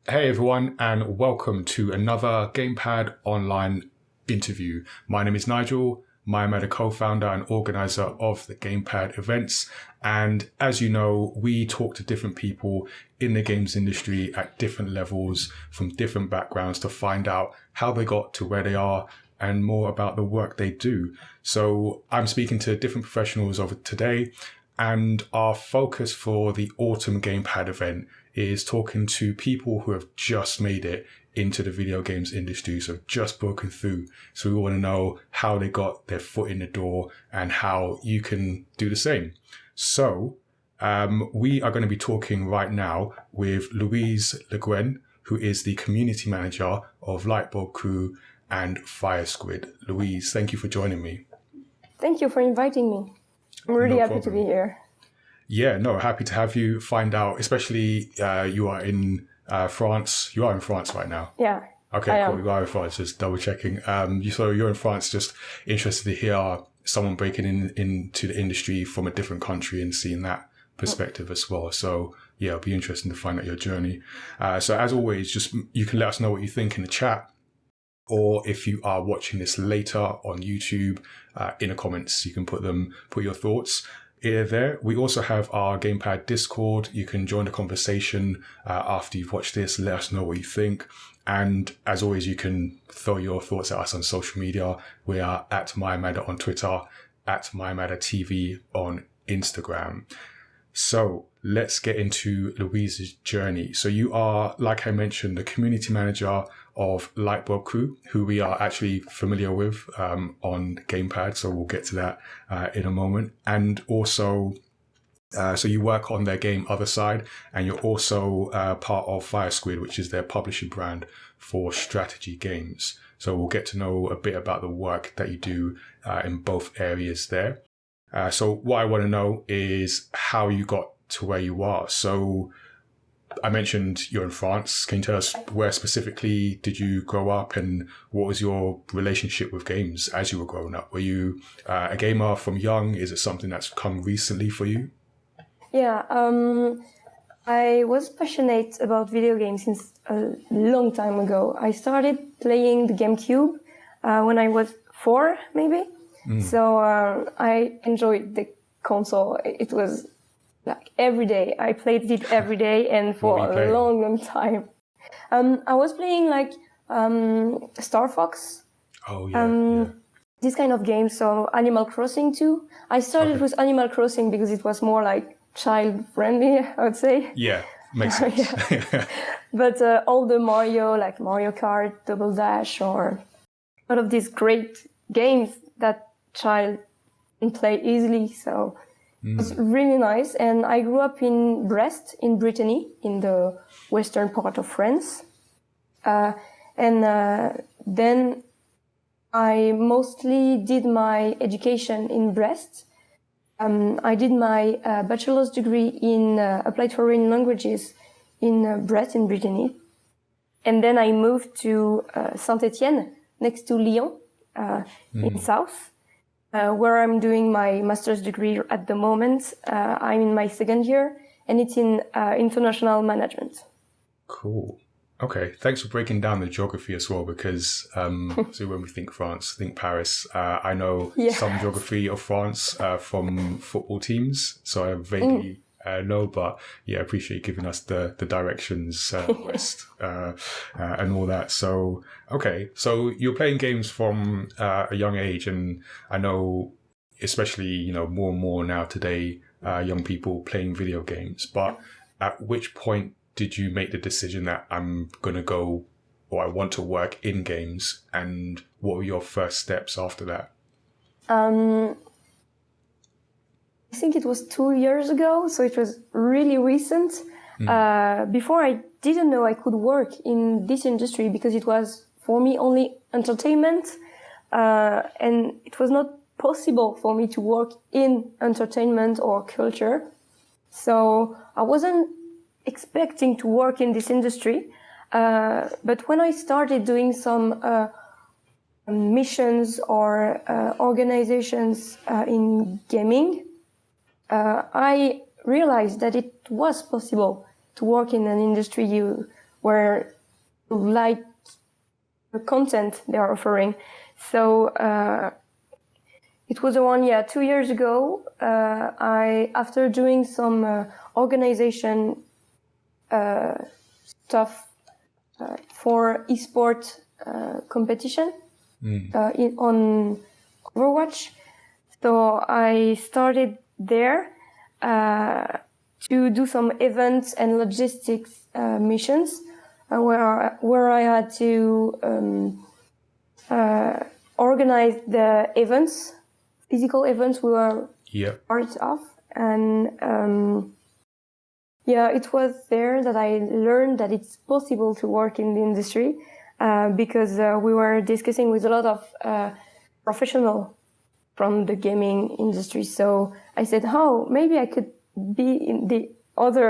Hey everyone, and welcome to another GamePad online interview. My name is Nigel. I'm a co-founder and organizer of the GamePad events. And as you know, we talk to different people in the games industry at different levels from different backgrounds to find out how they got to where they are and more about the work they do. So I'm speaking to different professionals over today, and our focus for the autumn GamePad event is talking to people who have just made it into the video games industry, so just broken through. So we want to know how they got their foot in the door and how you can do the same. So we are going to be talking right now with Louise Le Guen, who is the community manager of Lightbulb Crew and Firesquid. Louise, thank you for joining me. Thank you for inviting me. I'm really happy to be here. Yeah, no, happy to have you. Find out, especially you are in France. You are in France right now. Yeah. Okay, cool. You are in France. Just double checking. So you're in France. Just interested to hear someone breaking into the industry from a different country and seeing that perspective as well. So yeah, it'll be interesting to find out your journey. So as always, just you can let us know what you think in the chat, or if you are watching this later on YouTube, in the comments, you can put your thoughts there. We also have our GamePad Discord. You can join the conversation after you've watched this. Let us know what you think. And as always, you can throw your thoughts at us on social media. We are at mayamada on Twitter, at mayamada TV on Instagram. So let's get into Louise's journey. So you are, like I mentioned, the community manager of Lightbulb Crew, who we are actually familiar with on GamePad. So we'll get to that in a moment. And also, so you work on their game Othercide, and you're also part of Firesquid, which is their publishing brand for strategy games. So we'll get to know a bit about the work that you do in both areas there. So what I want to know is how you got to where you are. So I mentioned you're in France. Can you tell us where specifically did you grow up, and what was your relationship with games as you were growing up? Were you a gamer from young? Is it something that's come recently for you? Yeah, I was passionate about video games since a long time ago. I started playing the GameCube when I was 4, maybe. So I enjoyed the console. It was like every day. I played it every day and for a long time. I was playing like Star Fox. Oh, yeah. This kind of games. So Animal Crossing too. I started with Animal Crossing because it was more like child friendly, I would say. Yeah, makes sense. But all the Mario, like Mario Kart, Double Dash, or a lot of these great games that child can play easily. So it was really nice. And I grew up in Brest, in Brittany, in the western part of France. And then I mostly did my education in Brest. I did my bachelor's degree in applied foreign languages in Brest, in Brittany. And then I moved to Saint-Étienne, next to Lyon, in South. Where I'm doing my master's degree at the moment. I'm in my second year, and it's in international management. Cool. Okay, thanks for breaking down the geography as well, because so when we think France, think Paris. I know some geography of France from football teams, so I vaguely know, but yeah, I appreciate you giving us the directions west and all that. So okay, so you're playing games from a young age, and I know especially more and more now today, young people playing video games. But at which point did you make the decision that I'm gonna go, or I want to work in games, and what were your first steps after that? I think it was 2 years ago, so it was really recent. Before, I didn't know I could work in this industry because it was, for me, only entertainment. And it was not possible for me to work in entertainment or culture. So I wasn't expecting to work in this industry. But when I started doing some missions or organizations in gaming, I realized that it was possible to work in an industry you where you like the content they are offering. So it was around 2 years ago. After doing some organization stuff for esports competition on Overwatch. So I started there to do some events and logistics missions where I had to organize the events, physical events we were part of. And it was there that I learned that it's possible to work in the industry because we were discussing with a lot of professionals from the gaming industry. So I said, maybe I could be in the other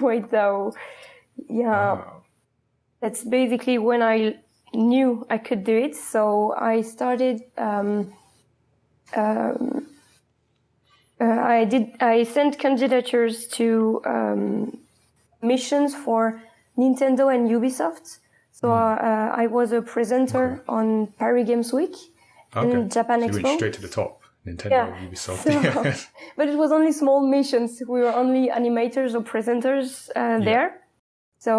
way. So that's basically when I knew I could do it. So I started. I sent candidatures to missions for Nintendo and Ubisoft. So I was a presenter on Paris Games Week and Japan so Expo. You went straight to the top, Nintendo, Ubisoft. But it was only small missions. We were only animators or presenters there. So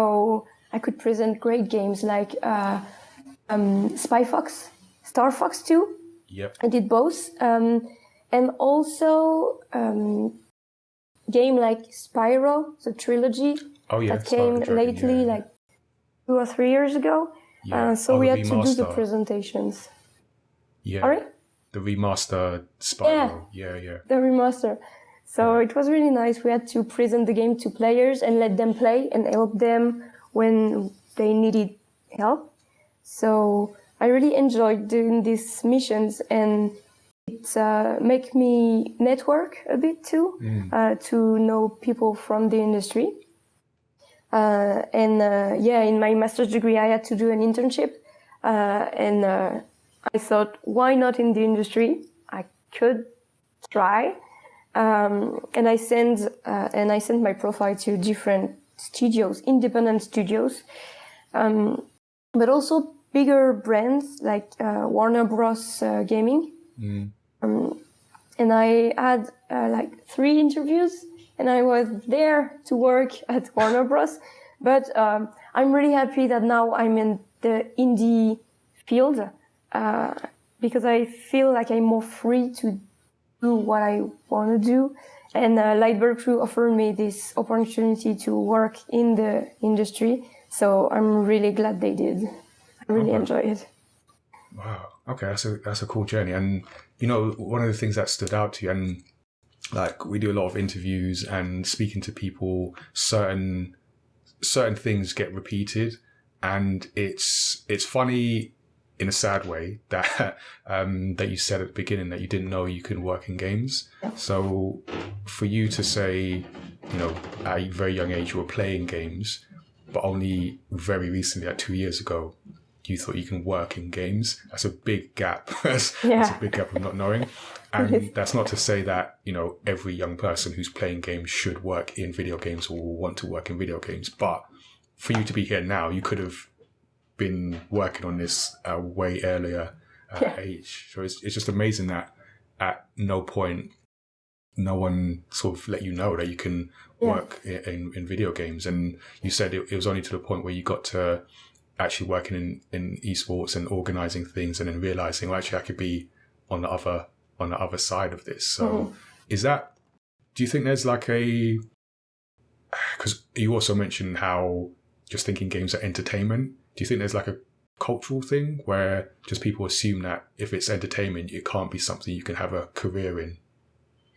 I could present great games like Spy Fox, Star Fox 2. Yep. I did both. And also game like Spyro, the trilogy that came lately, like 2 or 3 years ago. So we had to do the presentations. Yeah. Sorry? The remaster Spyro. Yeah. The remaster. So it was really nice. We had to present the game to players and let them play and help them when they needed help. So I really enjoyed doing these missions, and it make me network a bit too, to know people from the industry. In my master's degree, I had to do an internship, and I thought, why not in the industry? I could try, and I sent my profile to different studios, independent studios, but also bigger brands like Warner Bros. Gaming. And I had 3 interviews, and I was there to work at Warner Bros. But I'm really happy that now I'm in the indie field because I feel like I'm more free to do what I want to do. And Lightbulb Crew offered me this opportunity to work in the industry. So I'm really glad they did. I really enjoy it. Wow. Okay, that's a cool journey. And one of the things that stood out to you, and we do a lot of interviews and speaking to people, certain things get repeated, and it's funny in a sad way that that you said at the beginning that you didn't know you could work in games. So for you to say, at a very young age you were playing games, but only very recently, 2 years ago, you thought you can work in games. That's a big gap. That's a big gap of not knowing. And that's not to say that, every young person who's playing games should work in video games or will want to work in video games. But for you to be here now, you could have been working on this way earlier age. So it's just amazing that at no point, no one sort of let you know that you can work in video games. And you said it was only to the point where you got to actually working in esports and organizing things, and then realizing, well, actually I could be on the other side of this. So do you think there's because you also mentioned how just thinking games are entertainment. Do you think there's a cultural thing where just people assume that if it's entertainment, it can't be something you can have a career in?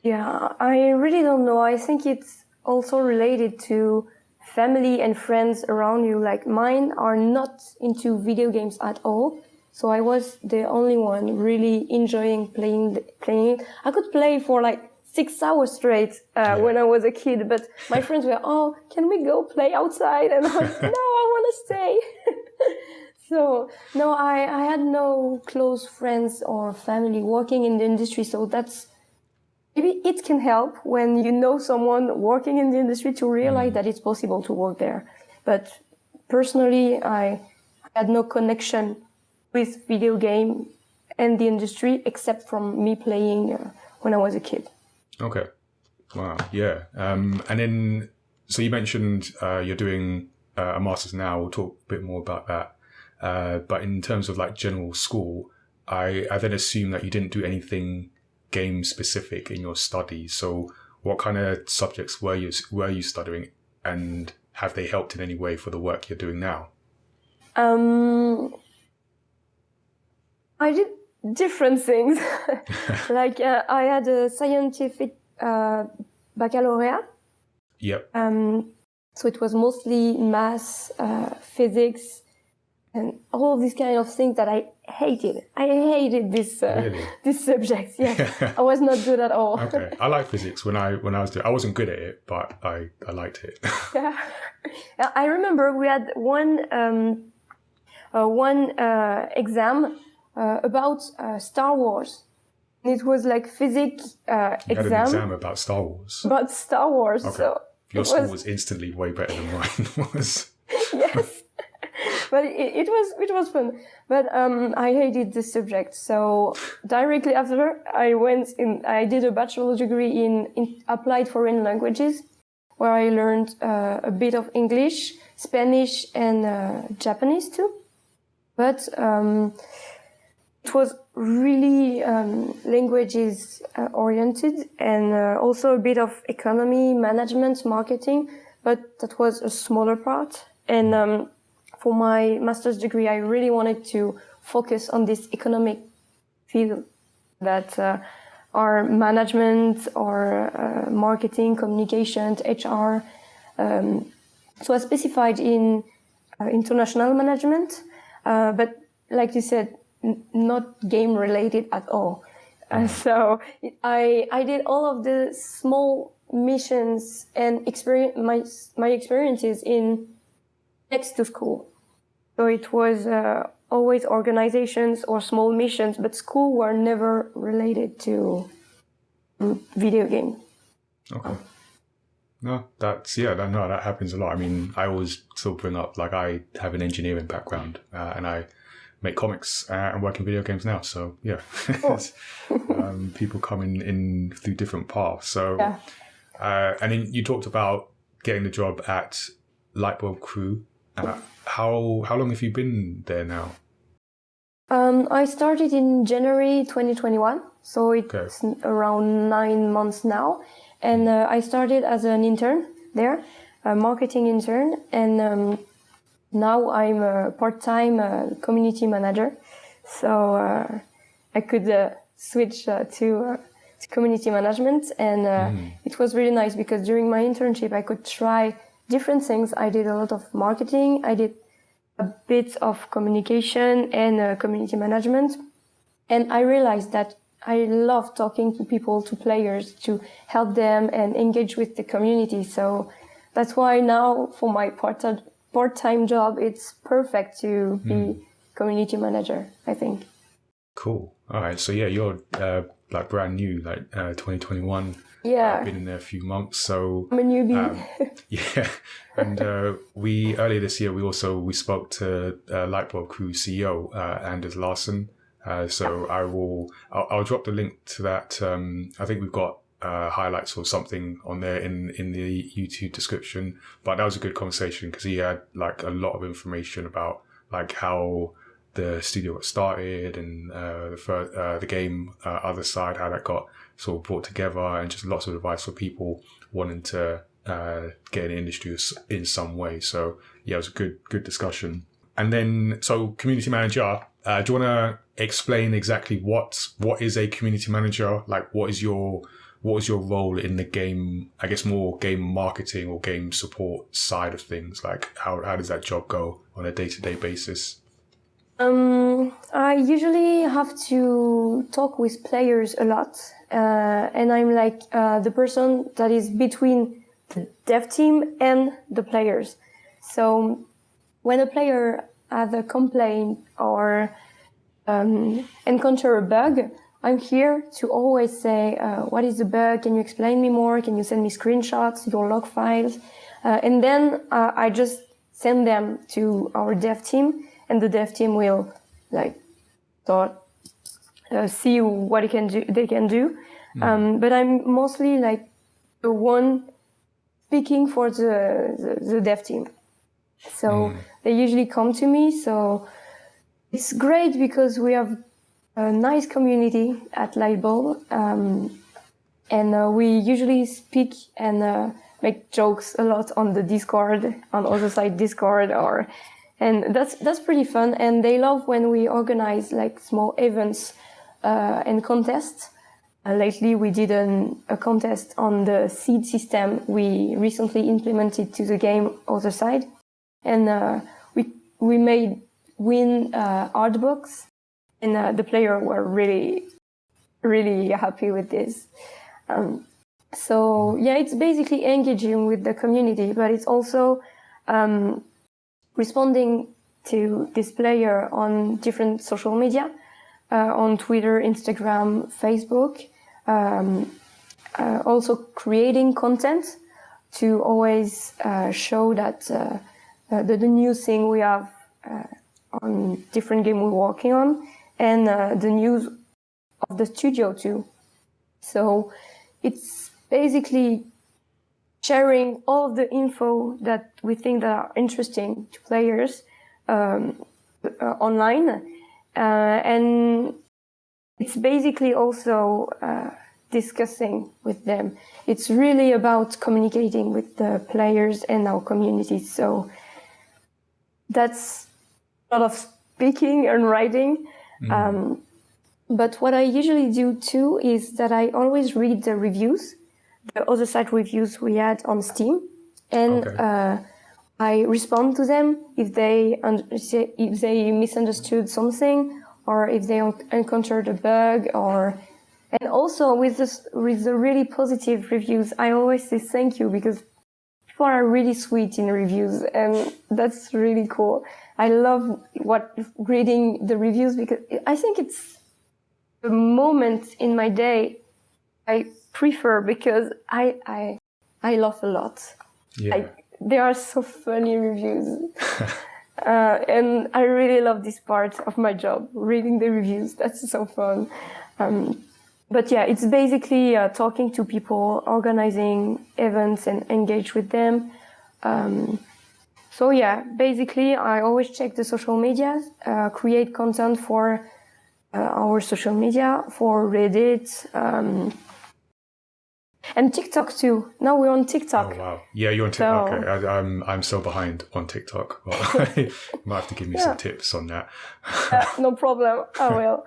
Yeah, I really don't know. I think it's also related to family and friends around you. Like mine are not into video games at all. So I was the only one really enjoying playing it. I could play for 6 hours straight when I was a kid, but my friends were, can we go play outside? And I was, no, I want to stay. So no, I had no close friends or family working in the industry. So maybe it can help when you know someone working in the industry to realize that it's possible to work there. But personally, I had no connection with video game and the industry except from me playing when I was a kid. Okay. Wow. Yeah. And then, so you mentioned you're doing a master's now. We'll talk a bit more about that. But in terms of like general school, I then assume that you didn't do anything game specific in your studies. So what kind of subjects were you studying, and have they helped in any way for the work you're doing now? I did different things. Like I had a scientific baccalaureate. Yep. So it was mostly math, physics, and all of these kind of things that I hated. I hated this Really? this subject. Yeah, I was not good at all. Okay. I like physics when I was doing. I wasn't good at it, but I liked it. Yeah. I remember we had one exam about Star Wars. It was like physics exam. You had an exam about Star Wars. About Star Wars. Okay. So your school was instantly way better than mine was. Yes. But it was fun. But I hated this subject. So directly after, I did a bachelor's degree in applied foreign languages, where I learned a bit of English, Spanish, and Japanese too. But it was really languages oriented, and also a bit of economy, management, marketing. But that was a smaller part. And for my master's degree, I really wanted to focus on this economic field that are management or marketing, communications, HR. So I specified in international management, but like you said, not game related at all. So I did all of the small missions and my experiences in next to school. So it was always organizations or small missions, but school were never related to video game. Okay. No, that happens a lot. I mean, I always still bring up, like, I have an engineering background, and I make comics and work in video games now. So yeah, people come in through different paths. So, yeah. And then you talked about getting the job at Lightbulb Crew. How long have you been there now? I started in January 2021, so it's around 9 months now. And I started as an intern there, a marketing intern, and now I'm a part-time community manager. So I could switch to community management, and it was really nice because during my internship I could try different things. I did a lot of marketing, I did a bit of communication and community management, and I realized that I love talking to people, to players, to help them and engage with the community. So that's why now for my part-time job, it's perfect to be community manager, I think. Cool. All right. So yeah, you're like brand new, like 2021. Yeah. I've been in there a few months, so I'm a newbie. Yeah. And we earlier this year we spoke to Lightbulb Crew CEO Anders Larsen. So I'll drop the link to that. I think we've got highlights or something on there in the YouTube description. But that was a good conversation because he had like a lot of information about like how the studio got started and the game Othercide, how that got sort of brought together, and just lots of advice for people wanting to get in the industry in some way. So yeah, it was a good discussion. And then, so community manager, do you want to explain exactly what is a community manager? Like, what is your role in the game, I guess more game marketing or game support side of things? Like, how does that job go on a day-to-day basis? I usually have to talk with players a lot, and I'm like the person that is between the dev team and the players. So when a player has a complaint or encounter a bug, I'm here to always say, what is the bug? Can you explain me more? Can you send me screenshots, your log files? And then I just send them to our dev team, and the dev team will see what they can do. But I'm mostly like the one speaking for the dev team. So they usually come to me. So it's great because we have a nice community at Lightbulb. And we usually speak and make jokes a lot on the Discord, on Othercide Discord, and that's pretty fun. And they love when we organize like small events and contests. Lately, we did a contest on the seed system we recently implemented to the game Othercide, and we made win art books, and the players were really, really happy with this. So yeah, it's basically engaging with the community, but it's also responding to this player on different social media, on Twitter, Instagram, Facebook, also creating content to always show that the new thing we have on different game we're working on, and the news of the studio too. So it's basically sharing all of the info that we think that are interesting to players online, and it's basically also discussing with them. It's really about communicating with the players and our community. So that's a lot of speaking and writing. But what I usually do too is that I always read the reviews, the Othercide reviews we had on Steam, and I respond to them if they misunderstood something, or if they encountered a bug, and also with the really positive reviews, I always say thank you, because people are really sweet in reviews, and that's really cool. I love reading the reviews, because I think it's the moment in my day I prefer, because I laugh a lot. Yeah. They are so funny reviews. And I really love this part of my job, reading the reviews. That's so fun. But yeah, it's basically talking to people, organizing events and engage with them. So yeah, basically I always check the social media, create content for our social media, for Reddit, and TikTok too. Now we're on TikTok. Oh wow! Yeah, you're on TikTok. So, okay. I'm so behind on TikTok. But you might have to give me some tips on that. No problem. I will.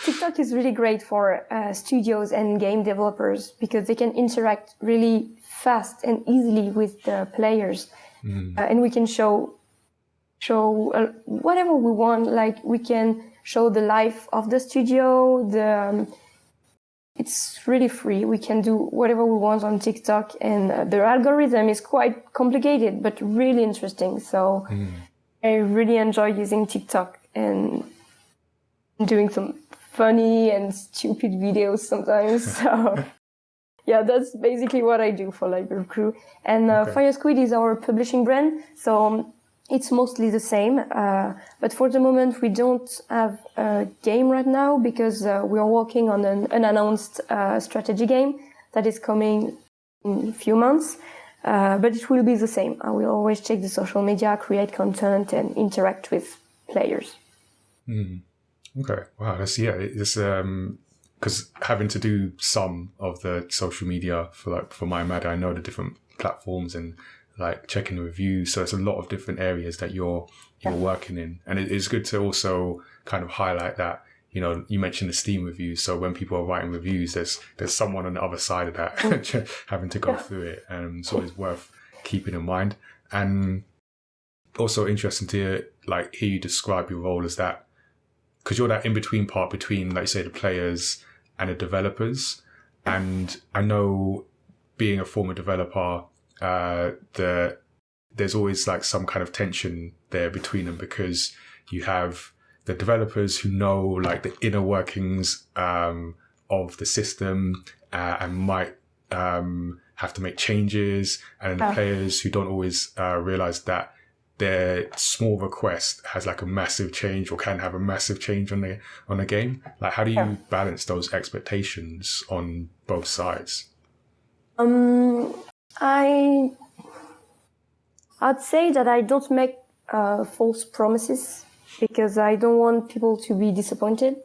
TikTok is really great for studios and game developers, because they can interact really fast and easily with the players, and we can show whatever we want. Like we can show the life of the studio. It's really free. We can do whatever we want on TikTok, and the algorithm is quite complicated, but really interesting. So I really enjoy using TikTok and doing some funny and stupid videos sometimes. So yeah, that's basically what I do for Lightbulb Crew. And Firesquid is our publishing brand. So it's mostly the same, but for the moment we don't have a game right now, because we are working on an unannounced strategy game that is coming in a few months, but it will be the same. I will always check the social media, create content, and interact with players. Okay, wow, it's because having to do some of the social media for mayamada, I know the different platforms and like checking the reviews. So it's a lot of different areas that you're working in. And it's good to also kind of highlight that, you know, you mentioned the Steam reviews. So when people are writing reviews, there's someone on the other side of that having to go through it. And so it's worth keeping in mind. And also interesting to hear you describe your role as that, because you're that in-between part between, like you say, the players and the developers. And I know, being a former developer, there's always like some kind of tension there between them, because you have the developers who know like the inner workings of the system and might have to make changes, and the players who don't always realize that their small request has like a massive change, or can have a massive change on a game? Like, how do you balance those expectations on both sides? I'd say that I don't make false promises, because I don't want people to be disappointed,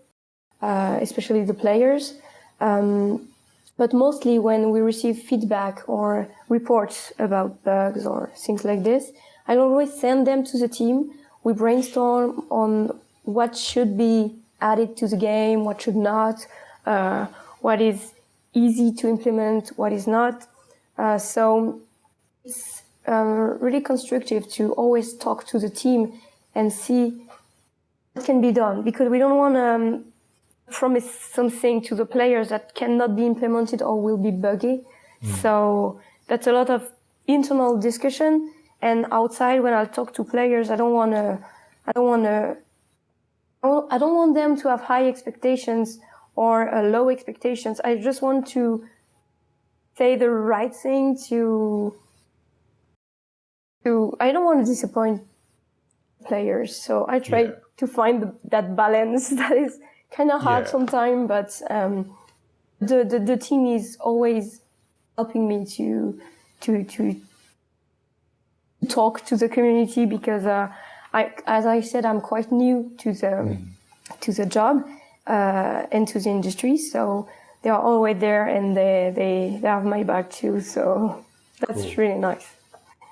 especially the players. But mostly when we receive feedback or reports about bugs or things like this, I always send them to the team. We brainstorm on what should be added to the game, what should not, what is easy to implement, what is not. So it's really constructive to always talk to the team and see what can be done, because we don't want to promise something to the players that cannot be implemented or will be buggy. So that's a lot of internal discussion. And outside, when I talk to players, I don't want them to have high expectations or low expectations. I just want to say the right thing I don't want to disappoint players. So I try to find that balance that is kind of hard sometimes, but the team is always helping me to talk to the community, because as I said, I'm quite new to the job and to the industry, so they are always there, and they have my back too. So that's really nice.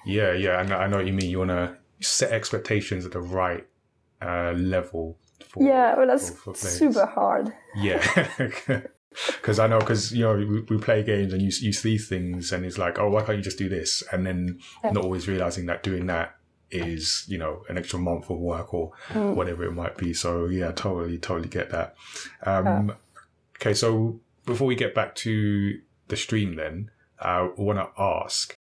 Yeah, I know what you mean. You want to set expectations at the right level. That's super hard. Yeah, because we play games and you see things and it's like, oh, why can't you just do this? And then not always realizing that doing that is, an extra month of work or whatever it might be. So yeah, totally get that. Okay, so before we get back to the stream, then I want to ask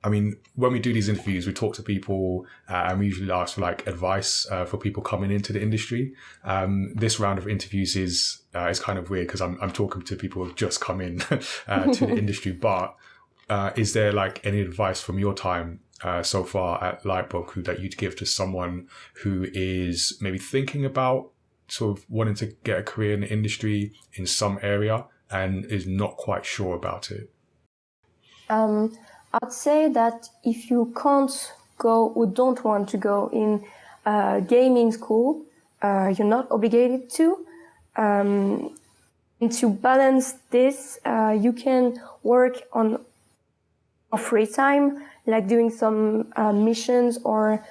when we do these interviews, we talk to people and we usually ask for like advice for people coming into the industry. This round of interviews is kind of weird because I'm talking to people who've just come in to the industry. But is there like any advice from your time so far at Lightbulb Crew that you'd give to someone who is maybe thinking about sort of wanting to get a career in the industry in some area and is not quite sure about it? I'd say that if you can't go or don't want to go in gaming school, you're not obligated to. And to balance this, you can work on a free time, like doing some missions or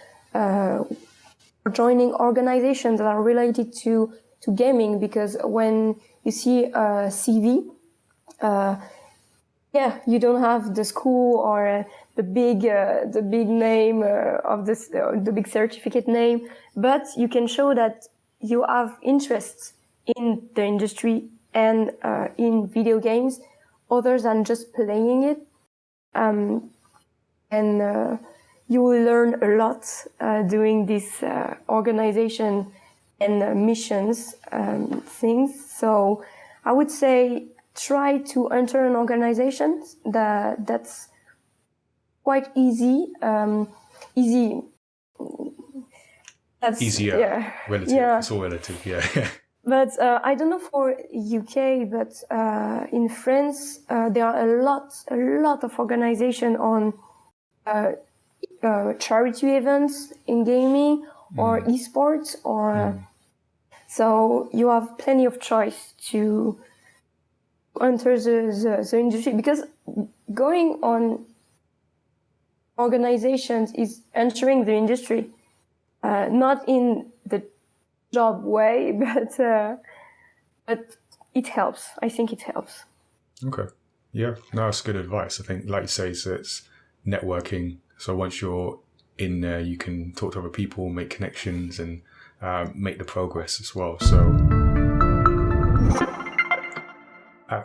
joining organizations that are related to gaming, because when you see a CV, you don't have the school or the big name of this, the big certificate name, but you can show that you have interests in the industry and in video games, other than just playing it, and you will learn a lot doing this organization and missions things. So I would say try to enter an organization that's quite easy. That's easier. Yeah. Relative. Yeah. It's all relative. Yeah. But I don't know for UK, but in France there are a lot of organization on charity events in gaming or esports, or so you have plenty of choice to enter the industry, because going on organizations is entering the industry, not in the job way, but it helps. I think it helps. Okay. Yeah. No, that's good advice. I think, like you say, it's networking. So once you're in there, you can talk to other people, make connections, and make the progress as well.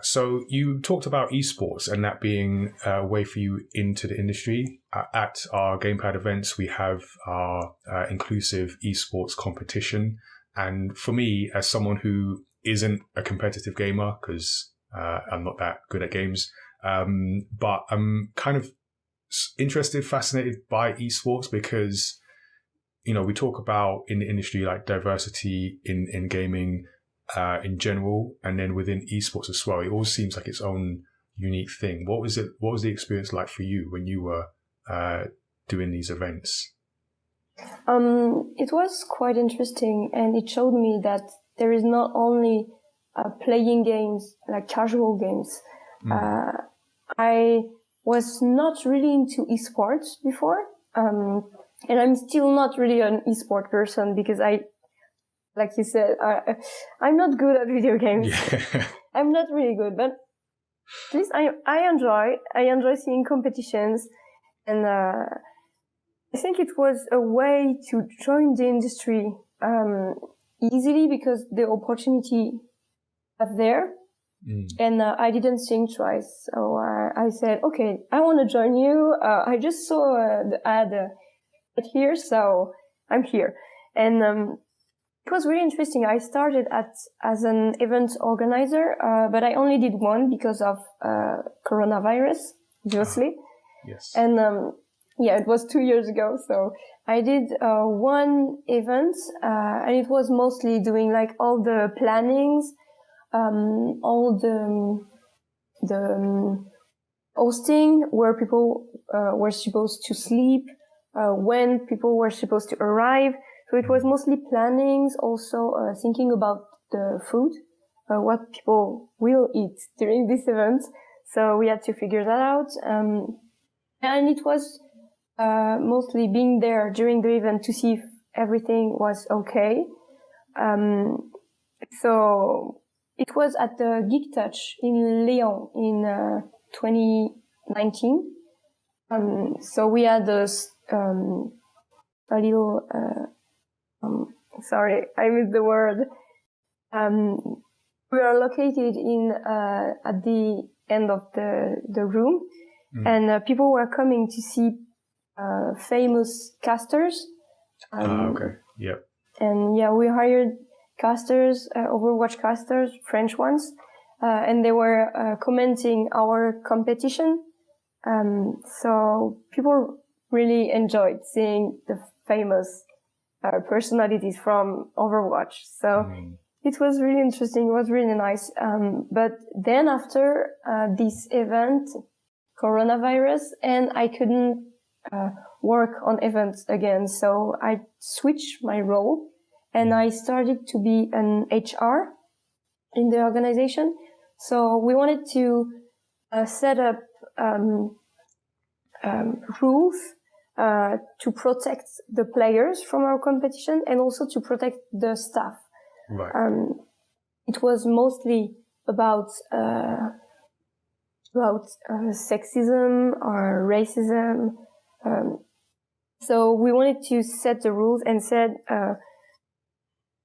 So you talked about esports and that being a way for you into the industry. At our GamePad events, we have our inclusive esports competition. And for me, as someone who isn't a competitive gamer, because I'm not that good at games, but I'm kind of interested, fascinated by esports because, we talk about in the industry like diversity in gaming in general, and then within esports as well. It all seems like its own unique thing. What was the experience like for you when you were doing these events? It was quite interesting, and it showed me that there is not only playing games, like casual games. I was not really into esports before, and I'm still not really an esport person because like you said, I'm not good at video games. Yeah. I'm not really good, but at least I enjoy seeing competitions, and I think it was a way to join the industry easily because the opportunity was there. And I didn't think twice. So I said, okay, I want to join you. I just saw the ad here, so I'm here. And it was really interesting. I started as an event organizer, but I only did one because of coronavirus, obviously. Yes. And it was 2 years ago. So I did one event, and it was mostly doing like all the plannings, all the hosting, where people were supposed to sleep, when people were supposed to arrive. So it was mostly plannings, also thinking about the food, what people will eat during this event. So we had to figure that out. And it was mostly being there during the event to see if everything was okay. So it was at the Geek Touch in Lyon in 2019. So we had a little... sorry, I missed the word. We are located at the end of the room, and people were coming to see famous casters. Okay. Yep. And we hired casters, Overwatch casters, French ones, and they were commenting our competition. So people really enjoyed seeing the famous personalities from Overwatch. So it was really interesting. It was really nice. But then after this event, coronavirus, and I couldn't work on events again. So I switched my role and I started to be an HR in the organization. So we wanted to set up rules to protect the players from our competition and also to protect the staff. Right. It was mostly about sexism or racism. So we wanted to set the rules and said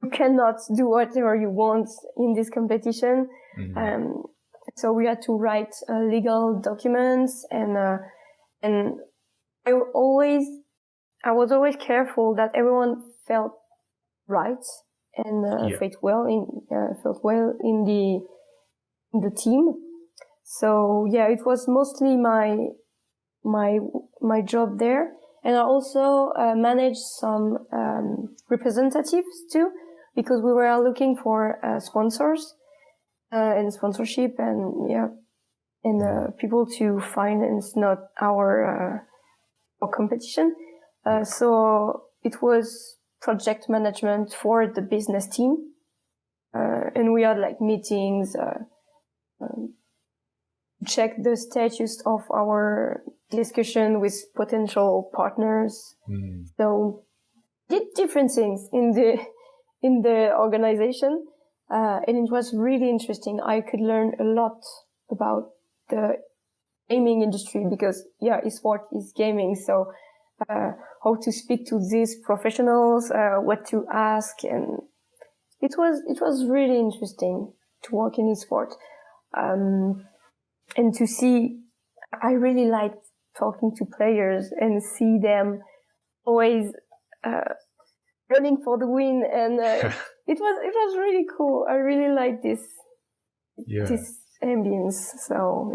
you cannot do whatever you want in this competition. So we had to write legal documents, and I was always careful that everyone felt right and felt well in the team. So it was mostly my job there, and I also managed some representatives too, because we were looking for sponsors and sponsorship and people to finance not our competition. So it was project management for the business team, and we had like meetings, check the status of our discussion with potential partners. So did different things in the organization, and it was really interesting. I could learn a lot about the gaming industry because esport is gaming. So how to speak to these professionals, what to ask, and it was really interesting to work in esport, and to see. I really liked talking to players and see them always running for the win, and it was really cool. I really liked this ambience. So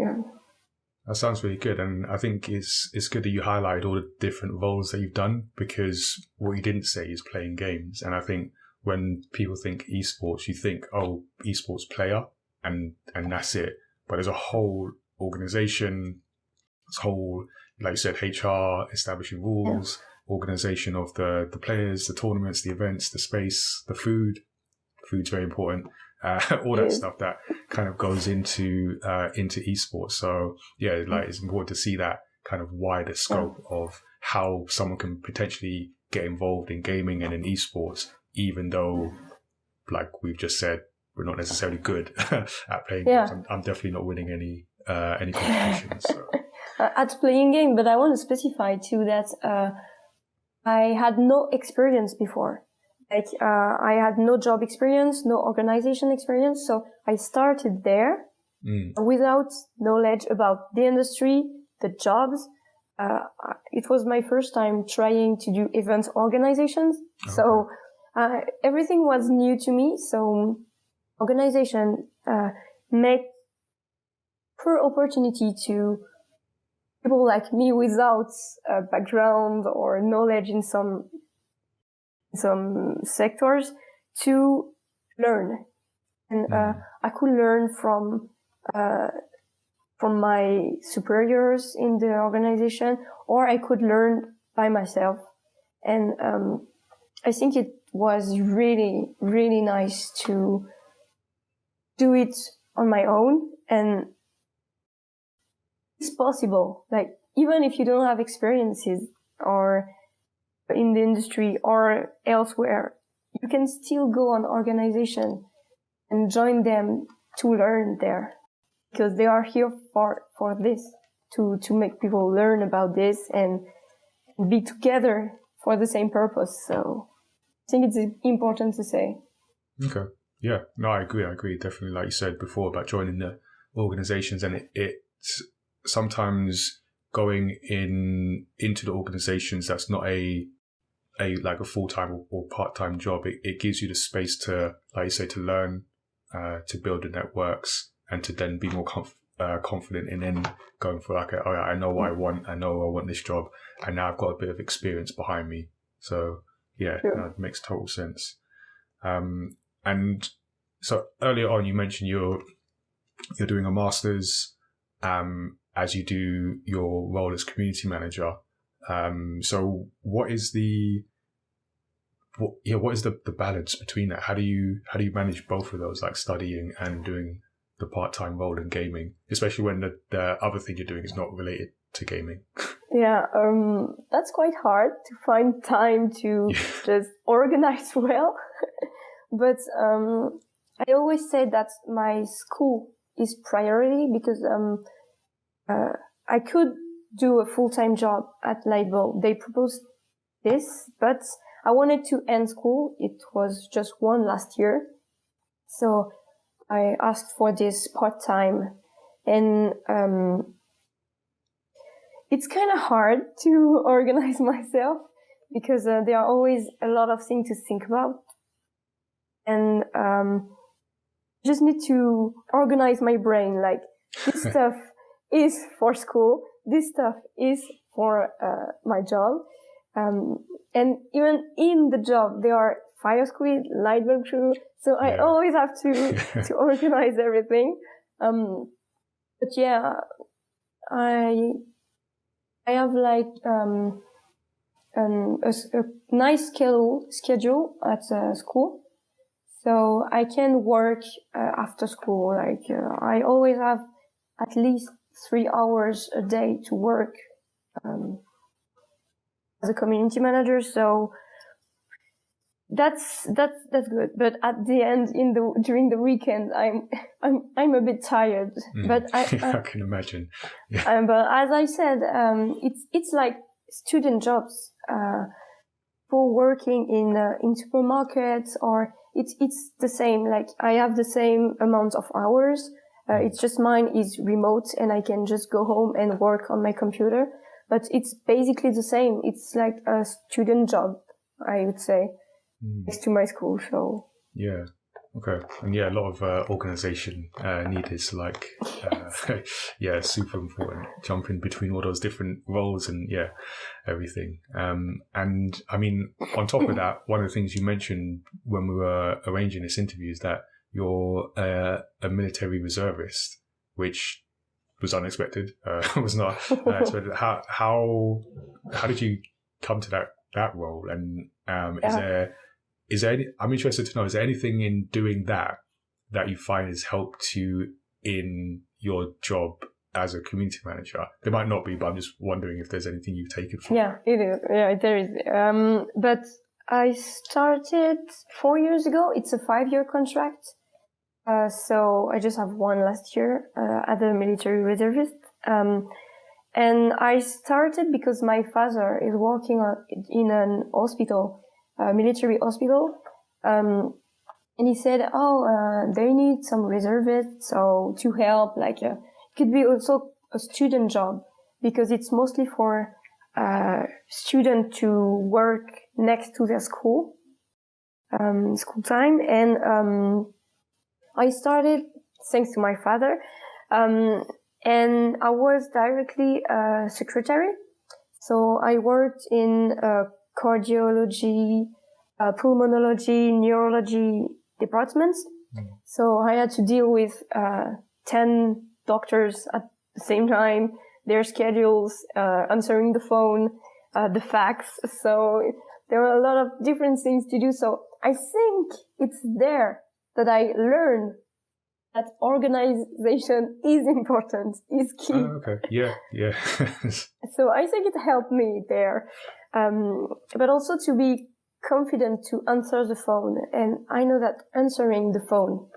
That sounds really good. And I think it's good that you highlighted all the different roles that you've done, because what you didn't say is playing games. And I think when people think esports, you think, oh, esports player, and that's it. But there's a whole organization, this whole, like you said, HR, establishing rules, organization of the players, the tournaments, the events, the space, the food. Food's very important. All that stuff that kind of goes into esports. So yeah, like it's important to see that kind of wider scope of how someone can potentially get involved in gaming and in esports, even though, like we've just said, we're not necessarily good at playing games. I'm definitely not winning any competitions. So. At playing game, but I want to specify too that I had no experience before. Like, I had no job experience, no organization experience. So I started there without knowledge about the industry, the jobs. It was my first time trying to do event organizations. Okay. So everything was new to me. So organization made per opportunity to people like me without a background or knowledge in some sectors to learn. And I could learn from my superiors in the organization, or I could learn by myself. And I think it was really, really nice to do it on my own. And it's possible, like, even if you don't have experiences or in the industry or elsewhere, you can still go on organization and join them to learn there, because they are here for this, to make people learn about this and be together for the same purpose. So I think it's important to say. Okay. Yeah. No, I agree. Definitely, like you said before about joining the organizations, and it's sometimes going into the organizations that's not a like a full-time or part-time job. It gives you the space to, like you say, to learn, to build the networks, and to then be more confident in then going for like, I know what I want. I know I want this job, and now I've got a bit of experience behind me. So yeah, it makes total sense. And so earlier on, you mentioned you're doing a master's, as you do your role as community manager. So what is the balance between that? How do you manage both of those, like studying and doing the part-time role in gaming, especially when the other thing you're doing is not related to gaming? Yeah, that's quite hard to find time to just organize well. But I always say that my school is priority, because I could do a full-time job at Lightbulb. They proposed this, but I wanted to end school. It was just one last year. So I asked for this part-time, and it's kind of hard to organize myself, because there are always a lot of things to think about. And just need to organize my brain, like, this stuff is for school, this stuff is for my job. And even in the job, there are Firesquid, Lightbulb Crew, so I always have to organize everything. But yeah, I have like a nice schedule at school. So I can work after school. Like I always have at least 3 hours a day to work as a community manager. So that's good. But at the end, during the weekend, I'm a bit tired. But I can imagine. Yeah. But as I said, it's like student jobs. For working in supermarkets, or it's the same. Like I have the same amount of hours. It's just mine is remote, and I can just go home and work on my computer. But it's basically the same. It's like a student job, I would say, next to my school. So yeah, Okay. And yeah, a lot of organization needed. So like, yeah, super important. Jumping between all those different roles and yeah, everything. And I mean, on top of that, one of the things you mentioned when we were arranging this interview is that you're a military reservist, which was unexpected. Was not expected. How did you come to that role? And is there I'm interested to know, is there anything in doing that you find has helped you in your job as a community manager? There might not be, but I'm just wondering if there's anything you've taken from it. Yeah, it is. Yeah, there is. But I started 4 years ago. It's a 5-year contract. So I just have one last year as a military reservist. And I started because my father is working in an hospital, military hospital. And he said, they need some reservists, so to help, like, it could be also a student job because it's mostly for students to work next to their school time. And I started thanks to my father, and I was directly a secretary. So I worked in cardiology, pulmonology, neurology departments. So I had to deal with 10 doctors at the same time, their schedules, answering the phone, the fax. So there were a lot of different things to do. So I think it's there that I learned that organization is important, is key. Okay. Yeah. So I think it helped me there. But also to be confident to answer the phone. And I know that answering the phone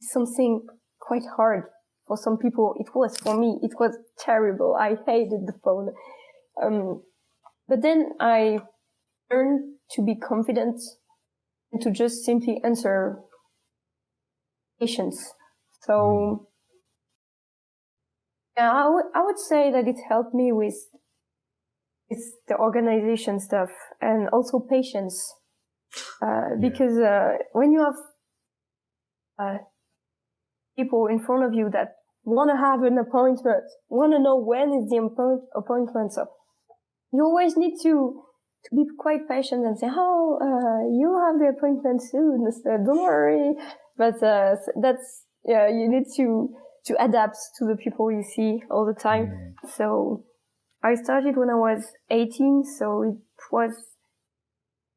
is something quite hard for some people. It was for me. It was terrible. I hated the phone. But then I learned to be confident and to just simply answer patients. So yeah, I would say that it helped me with the organization stuff and also patience. Because when you have people in front of you that want to have an appointment, want to know when is the appointment, so you always need to be quite patient and say, you have the appointment soon, so don't worry. But that's, you need to adapt to the people you see all the time. So I started when I was 18, so it was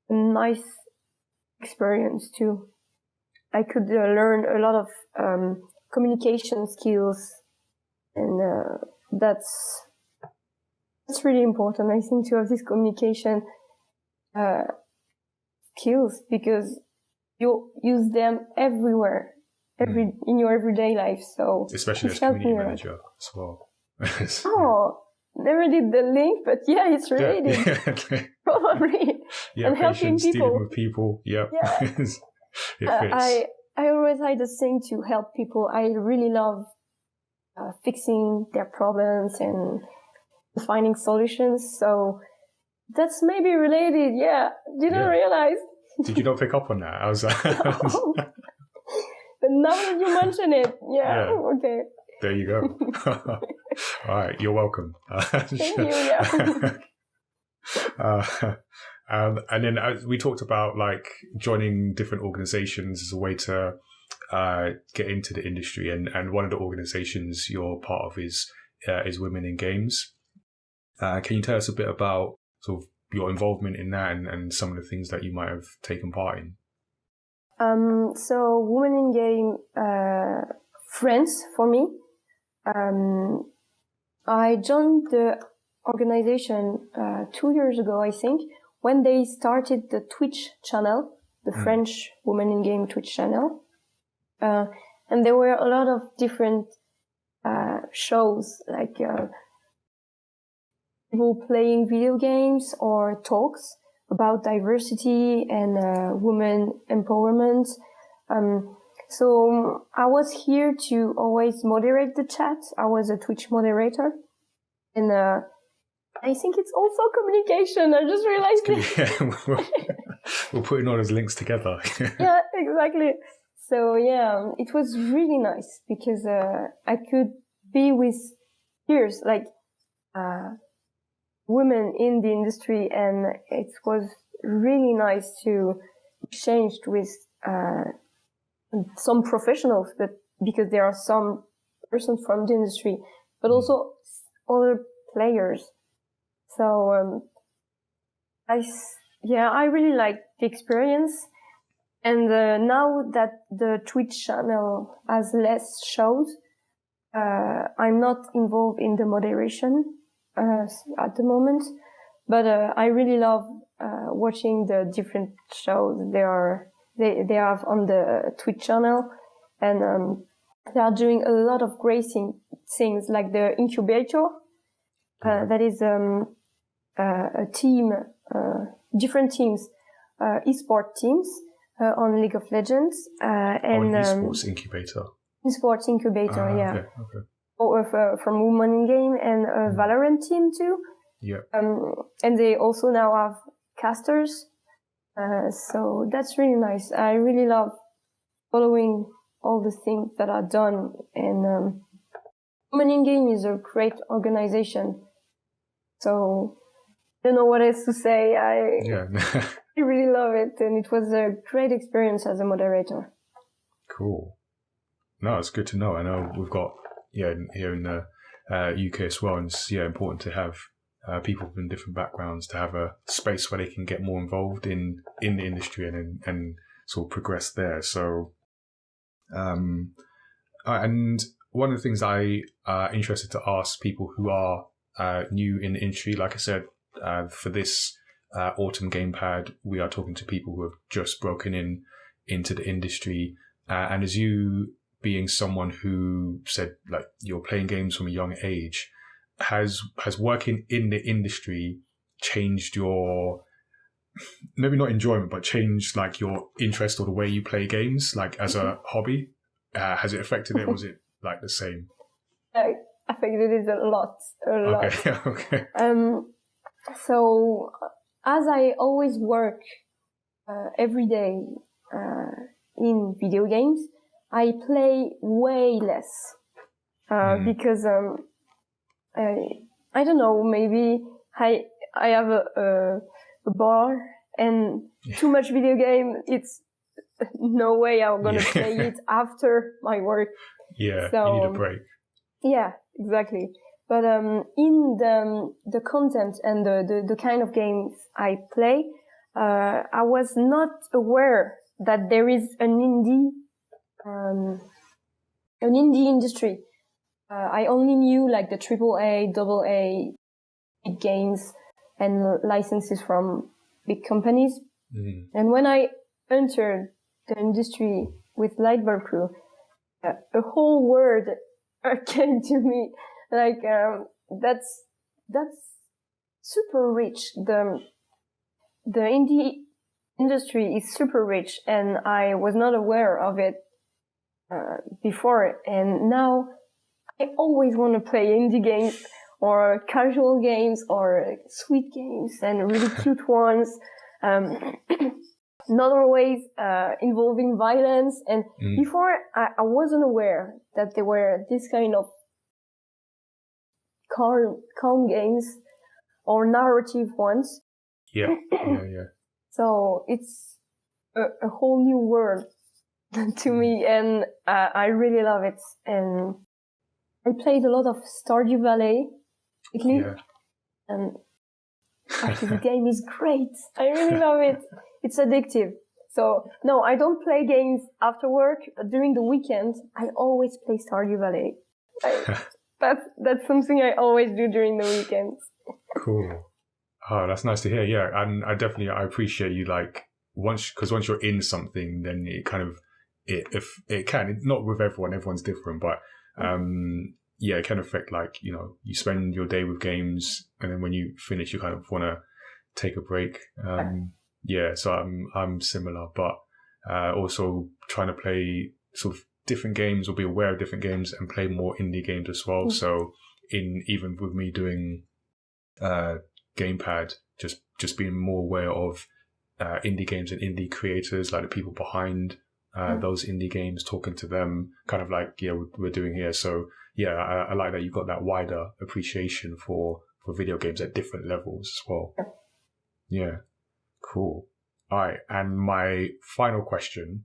a nice experience too. I could learn a lot of communication skills, and that's really important, I think, to have this communication skills, because you use them everywhere, in your everyday life. So especially as community manager as well. Never did the link, but yeah, it's related. Yeah. Probably. Yeah, and helping people. Dealing with people. Yep. Yeah. It fits. I always had this thing to help people. I really love fixing their problems and finding solutions. So that's maybe related. Yeah. Didn't realize. Did you not pick up on that? I was like... No. But now that you mention it, okay. There you go. All right, you're welcome. Thank you. Yeah. And then we talked about like joining different organizations as a way to get into the industry, and one of the organizations you're part of is Women in Games. Can you tell us a bit about sort of your involvement in that and some of the things that you might have taken part in? So Women in Game, friends for me. I joined the organization 2 years ago, I think, when they started the Twitch channel, the French Women in Game Twitch channel. And there were a lot of different shows, like people playing video games or talks about diversity and women empowerment. So I was here to always moderate the chat. I was a Twitch moderator. And I think it's also communication. I just realized it. Yeah, we're putting all those links together. Yeah, exactly. So yeah, it was really nice because I could be with peers, like women in the industry, and it was really nice to exchange with some professionals, but because there are some persons from the industry, but also other players. So I really liked the experience. And now that the Twitch channel has less shows, I'm not involved in the moderation at the moment, but I really love watching the different shows they have on the Twitch channel, and they are doing a lot of great things, like the incubator. That is a team, different teams, esports teams on League of Legends, and esports incubator. Esports incubator, yeah. Okay. Or from Women in Game, and a Valorant team too. Yeah. And they also now have casters. So that's really nice. I really love following all the things that are done. And Women in Game is a great organization. So I don't know what else to say. I really love it. And it was a great experience as a moderator. Cool. No, it's good to know. I know we've got, here in the UK as well, and it's important to have people from different backgrounds to have a space where they can get more involved in the industry and sort of progress there. So, and one of the things I interested to ask people who are new in the industry, like I said, for this autumn GamePad, we are talking to people who have just broken into the industry, and as you being someone who said, like, you're playing games from a young age, has working in the industry changed your, maybe not enjoyment, but changed like your interest or the way you play games, like as a hobby? Has it affected it? Was it like the same? Affected it a lot. Okay. So as I always work every day in video games, I play way less because I don't know, maybe I have a bar and too much video game. It's no way I'm gonna play it after my work. Yeah, so, you need a break. Yeah, exactly. But in the content and the kind of games I play, I was not aware that there is an indie industry. I only knew like the AAA, AA big games and licenses from big companies. And when I entered the industry with Lightbulb Crew, a whole world came to me. Like that's super rich. The indie industry is super rich, and I was not aware of it before. And now I always want to play indie games or casual games or sweet games and really cute ones. Not always involving violence. And before, I wasn't aware that there were this kind of calm games or narrative ones. Yeah. So it's a whole new world to me, and I really love it. And I played a lot of Stardew Valley lately, and actually the game is great. I really love it. It's addictive. So no, I don't play games after work, but during the weekend, I always play Stardew Valley. That's something I always do during the weekends. Cool. Oh, that's nice to hear. Yeah, and I appreciate you, like, once you're in something, then it kind of it can, not with everyone's different, but it can affect, like, you spend your day with games, and then when you finish, you kind of want to take a break. So I'm similar, but also trying to play sort of different games or be aware of different games and play more indie games as well. So even with me doing GamePad, just being more aware of indie games and indie creators, like the people behind those indie games, talking to them, kind of like, we're doing here. So yeah, I like that you've got that wider appreciation for video games at different levels as well. Yeah, cool. All right. And my final question,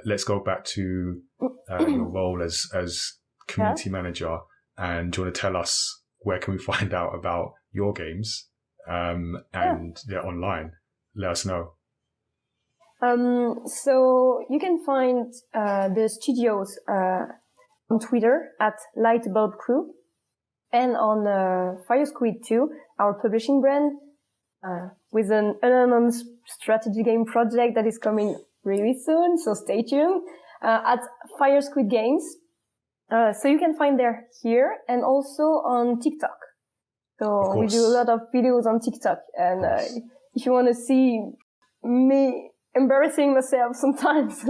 let's go back to your role as community manager. And do you want to tell us where can we find out about your games online? Let us know. So you can find the studios on Twitter at Lightbulb Crew and on Firesquid too, our publishing brand, with an anonymous strategy game project that is coming really soon. So stay tuned at Firesquid Games. So you can find there here and also on TikTok. So we do a lot of videos on TikTok, and if you want to see me embarrassing myself sometimes,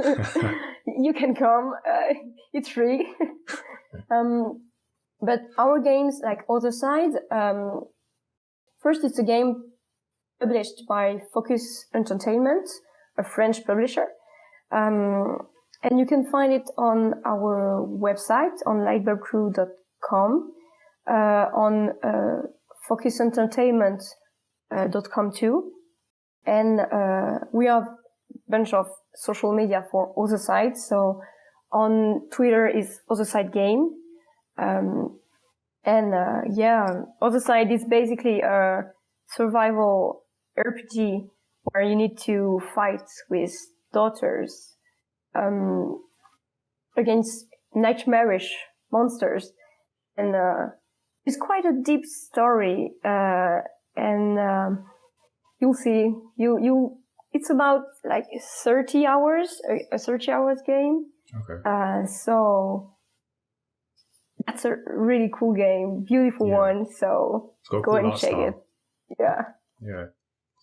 you can come. It's free. But our games, like Othercide, first it's a game published by Focus Entertainment, a French publisher. And you can find it on our website, on lightbulbcrew.com, on focusentertainment.com too. And we have a bunch of social media for Othercide. So on Twitter is Othercide Game. Othercide is basically a survival RPG where you need to fight with daughters against nightmarish monsters. And it's quite a deep story. You'll see, it's about like 30 hours, a 30 hours game. Okay. So that's a really cool game, beautiful one. So go and check it. Yeah. Yeah.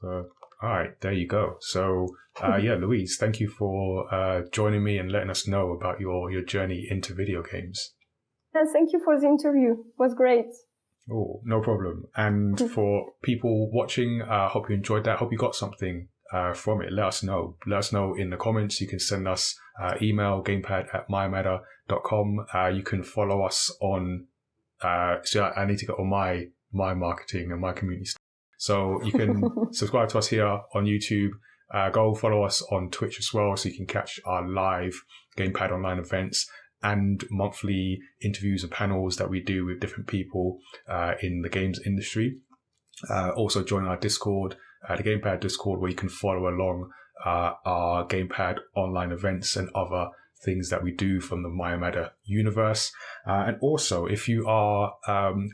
So, all right, there you go. So, Louise, thank you for joining me and letting us know about your journey into video games. Thank you for the interview. It was great. Oh, no problem. And for people watching, hope you enjoyed that. Hope you got something from it. Let us know. Let us know in the comments. You can send us email, gamepad@mayamada.com. You can follow us on, I need to get on my marketing and my community stuff. So you can subscribe to us here on YouTube. Go follow us on Twitch as well, so you can catch our live GamePad online events and monthly interviews and panels that we do with different people in the games industry. Also join our Discord, the GamePad Discord, where you can follow along our GamePad online events and other things that we do from the mayamada universe. And also, if you are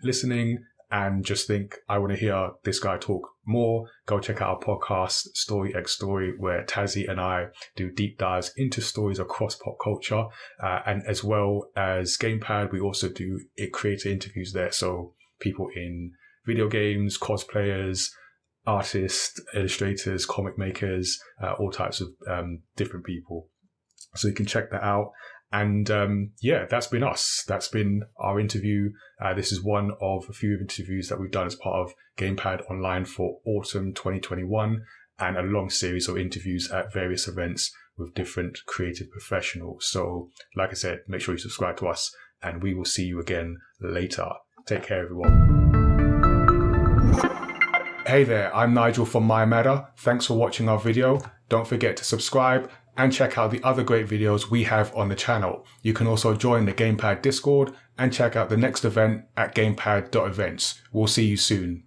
listening and just think, I want to hear this guy talk more, go check out our podcast, Story X Story, where Tazzy and I do deep dives into stories across pop culture. And as well as GamePad, we also do creator interviews there. So people in video games, cosplayers, artists, illustrators, comic makers, all types of different people. So you can check that out. And that's been us. That's been our interview. This is one of a few interviews that we've done as part of GamePad Online for autumn 2021, and a long series of interviews at various events with different creative professionals. So, like I said, make sure you subscribe to us, and we will see you again later. Take care, everyone. Hey there, I'm Nigel from mayamada. Thanks for watching our video. Don't forget to subscribe and check out the other great videos we have on the channel. You can also join the GamePad Discord and check out the next event at gamepad.events. We'll see you soon.